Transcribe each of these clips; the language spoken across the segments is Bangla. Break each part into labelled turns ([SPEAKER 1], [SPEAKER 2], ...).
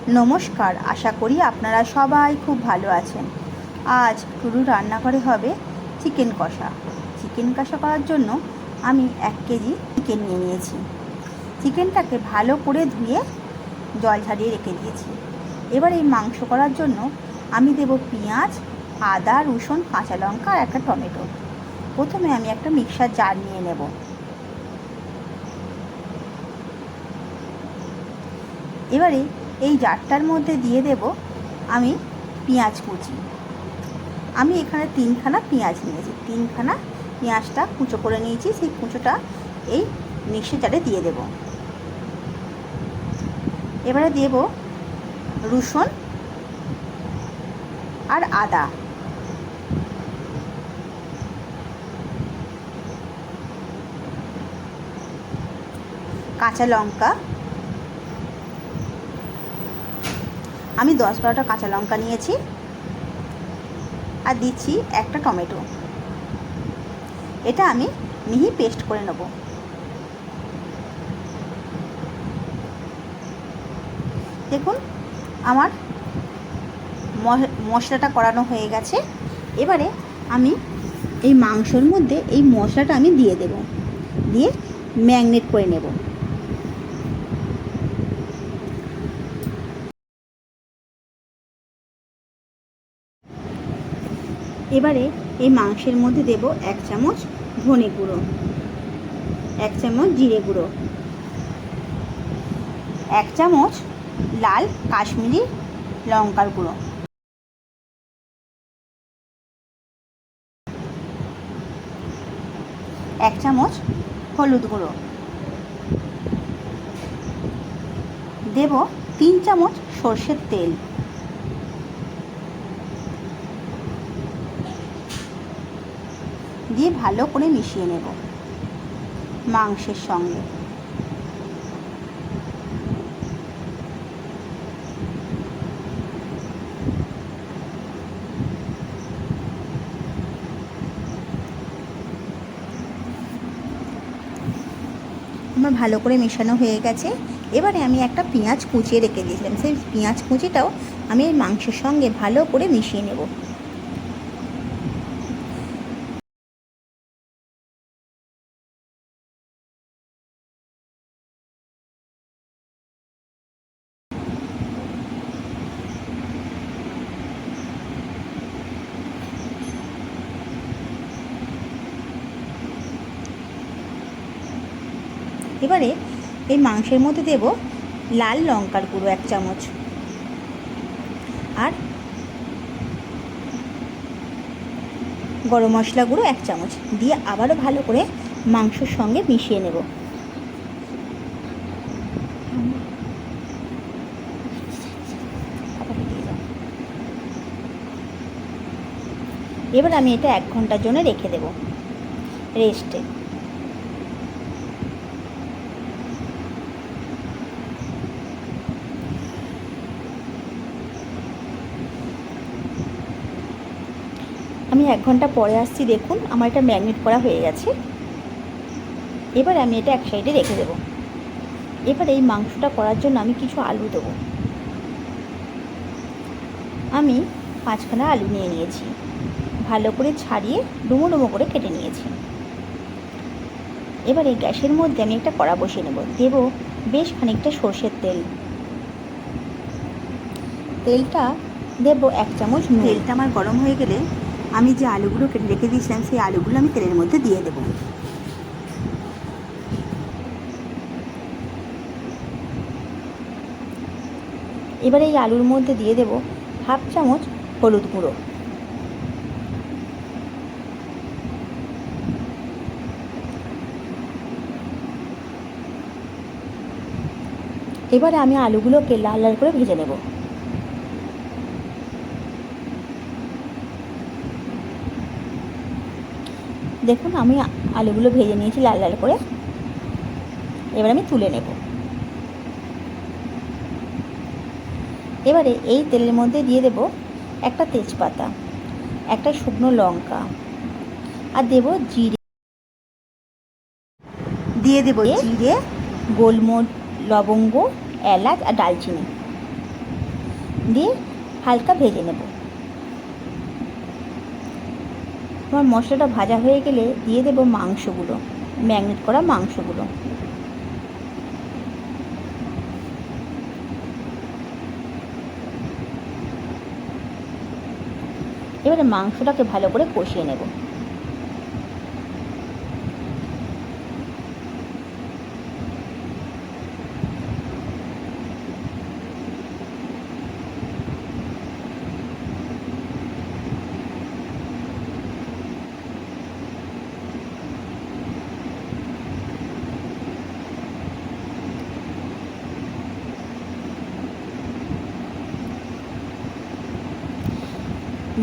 [SPEAKER 1] নমস্কার, আশা করি আপনারা সবাই খুব ভালো আছেন। আজ টুলুর রান্নাঘরে হবে চিকেন কষা। চিকেন কষা করার জন্য আমি 1 কেজি চিকেন নিয়ে নিয়েছি। চিকেনটাকে ভালো করে ধুয়ে জল ঝরিয়ে রেখে দিয়েছি। এবার এই মাংস করার জন্য আমি দেব পেঁয়াজ, আদা, রসুন, কাঁচা লঙ্কা আর একটা টমেটো। প্রথমে আমি একটা মিক্সার জার নিয়ে নেব। এবারে এই জারটার মধ্যে দিয়ে দেব আমি পেঁয়াজ কুচি। আমি এখানে 3খানা পেঁয়াজ নিয়েছি। 3খানা পেঁয়াজটা কুচো করে নিয়েছি। সেই কুচোটা এই মিক্সি জারে দিয়ে দেব। এবারে দেব রসুন আর আদা, কাঁচা লঙ্কা। আমি 10-12টা কাঁচা লঙ্কা নিয়েছি আর দিচ্ছি একটা টমেটো। এটা আমি মিহি পেস্ট করে নেব। দেখুন আমার মশলাটা করানো হয়ে গেছে। এবারে আমি এই মাংসর মধ্যে এই মশলাটা আমি দিয়ে দেব, দিয়ে ম্যারিনেট করে নেব। এবারে এই মাংসের মধ্যে দেব 1 চামচ ধনে গুঁড়ো, 1 চামচ জিরে গুঁড়ো, 1 চামচ লাল কাশ্মীরি লঙ্কার গুঁড়ো, 1 চামচ হলুদ গুঁড়ো, দেব 3 চামচ সর্ষের তেল, দিয়ে ভালো করে মিশিয়ে নেব মাংসের সঙ্গে। আমার ভালো করে মেশানো হয়ে গেছে। এবারে আমি একটা পেঁয়াজ কুচিয়ে রেখে দিয়েছিলাম, সেই পেঁয়াজ কুচিটাও আমি এই মাংসের সঙ্গে ভালো করে মিশিয়ে নেব। এবারে এই মাংসের মধ্যে দেব লাল লঙ্কার গুঁড়ো 1 চামচ আর গরম মশলা গুঁড়ো 1 চামচ, দিয়ে আবারও ভালো করে মাংসের সঙ্গে মিশিয়ে নেব। এবার আমি এটা 1 ঘন্টার জন্য রেখে দেব রেস্টে। আমি 1 ঘন্টা পরে আসছি। দেখুন আমার এটা ম্যারিনেট করা হয়ে গেছে। এবার আমি এটা এক সাইডে রেখে দেব। এবার এই মাংসটা করার জন্য আমি কিছু আলু দেবো। আমি 5খানা আলু নিয়ে নিয়েছি, ভালো করে ছাড়িয়ে ডুমো ডুমো করে কেটে নিয়েছি। এবার এই গ্যাসের মধ্যে আমি একটা কড়া বসিয়ে নেব। দেব বেশ খানিকটা সর্ষের তেল, তেলটা দেব 1 চামচ। তেলটা আমার গরম হয়ে গেলে আমি যে আলুগুলো কেটে রেখে দিয়েছিলাম সেই আলুগুলো আমি তেলের মধ্যে দিয়ে দেব। এবার এই আলুর মধ্যে দিয়ে দেব 1/2 চামচ হলুদ গুঁড়ো, এবারে আমি আলুগুলোকে লাল লাল করে ভেজে নেব। দেখুন আমি আলুগুলো ভেজে নিয়েছি লাল লাল করে। এবার আমি তুলে নেব। এবারে এই তেলের মধ্যে দিয়ে দেব একটা তেজপাতা, একটা শুকনো লঙ্কা আর দেব জিরে, দিয়ে দেব জিরে, গোলমরিচ, লবঙ্গ, এলাচ আর দারচিনি। দিয়ে হালকা ভেজে নেব। আমার মশলাটা ভাজা হয়ে গেলে দিয়ে দেব মাংসগুলো, ম্যারিনেট করা মাংসগুলো। এবারে মাংসটাকে ভালো করে কষিয়ে নেব।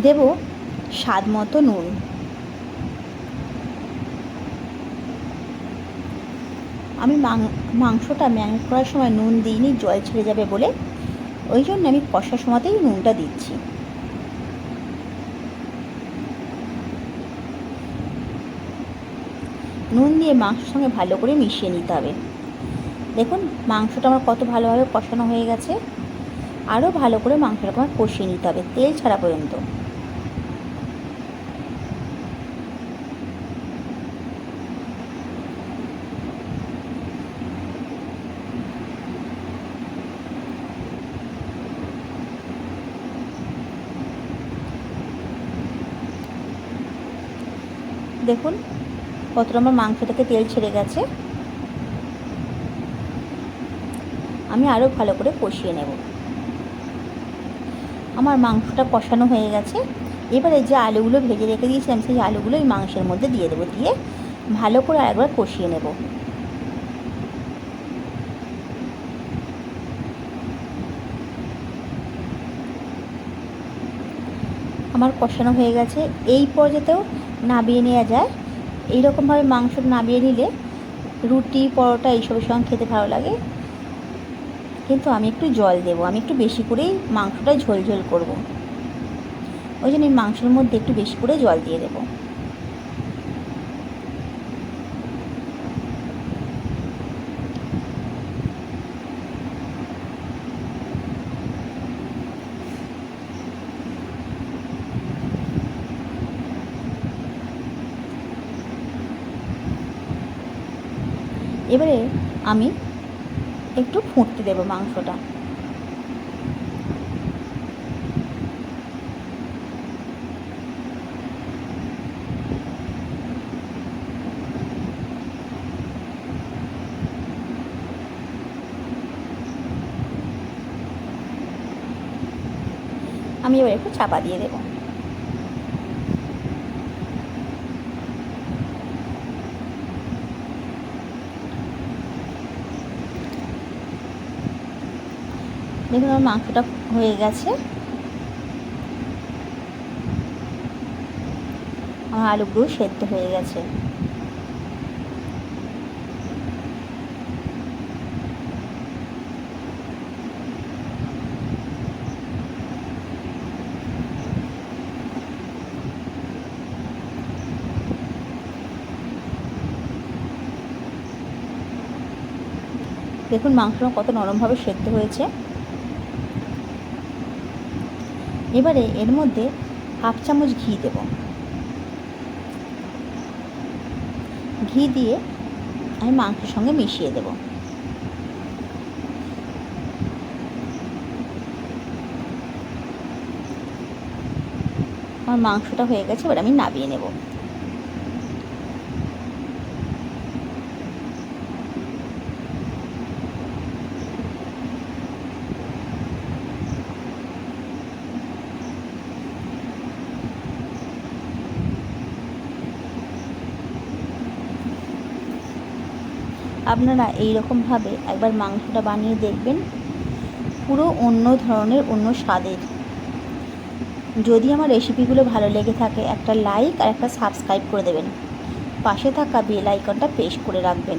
[SPEAKER 1] দেব স্বাদ মতো নুন। আমি মাংসটা ম্যারিনেট করার সময় নুন দিইনি, জল ছেড়ে যাবে বলে, ওই জন্য আমি কষার সময়তেই নুনটা দিচ্ছি। নুন দিয়ে মাংসের সঙ্গে ভালো করে মিশিয়ে নিতে হবে। দেখুন মাংসটা আমার কত ভালোভাবে কষানো হয়ে গেছে। আরও ভালো করে মাংসটাকে আমার কষিয়ে নিতে হবে তেল ছাড়া পর্যন্ত। দেখুন কতটা আমার মাংস থেকে তেল ছেড়ে গেছে। আমি আরও ভালো করে কষিয়ে নেব। আমার মাংসটা কষানো হয়ে গেছে। এবারে যে আলুগুলো ভেজে রেখে দিয়েছিলাম সেই আলুগুলো এই মাংসের মধ্যে দিয়ে দেবো, দিয়ে ভালো করে আরেকবার কষিয়ে নেব। আমার কষানো হয়ে গেছে। এই পর্যায়েও নামিয়ে নেওয়া যায়। এইরকমভাবে মাংস নামিয়ে নিলে রুটি, পরোটা এইসবের সঙ্গে খেতে ভালো লাগে। কিন্তু আমি একটু জল দেবো, আমি একটু বেশি করেই মাংসটা ঝোলঝোল করব, ওই জন্য এই মাংসের মধ্যে একটু বেশি করে জল দিয়ে দেবো। এবারে আমি একটু ফুটতে দেবো মাংসটা। আমি এবার একটু চাপা দিয়ে দেবো। দেখুন আমার মাংসটা হয়ে গেছে। আমার আলুগুলো সেদ্ধ হয়ে গেছে। দেখুন মাংসটা কত নরমভাবে সেদ্ধ হয়েছে। এবারে এর মধ্যে হাফ চামচ ঘি দেব। ঘি দিয়ে আমি মাংসের সঙ্গে মিশিয়ে দেব। আমার মাংসটা হয়ে গেছে, এবার আমি নামিয়ে নেব। আপনারা এই রকমভাবে একবার মাংসটা বানিয়ে দেখবেন, পুরো অন্য ধরনের, অন্য স্বাদের। যদি আমার রেসিপিগুলো ভালো লেগে থাকে একটা লাইক আর একটা সাবস্ক্রাইব করে দেবেন। পাশে থাকা বেল আইকনটা প্রেস করে রাখবেন।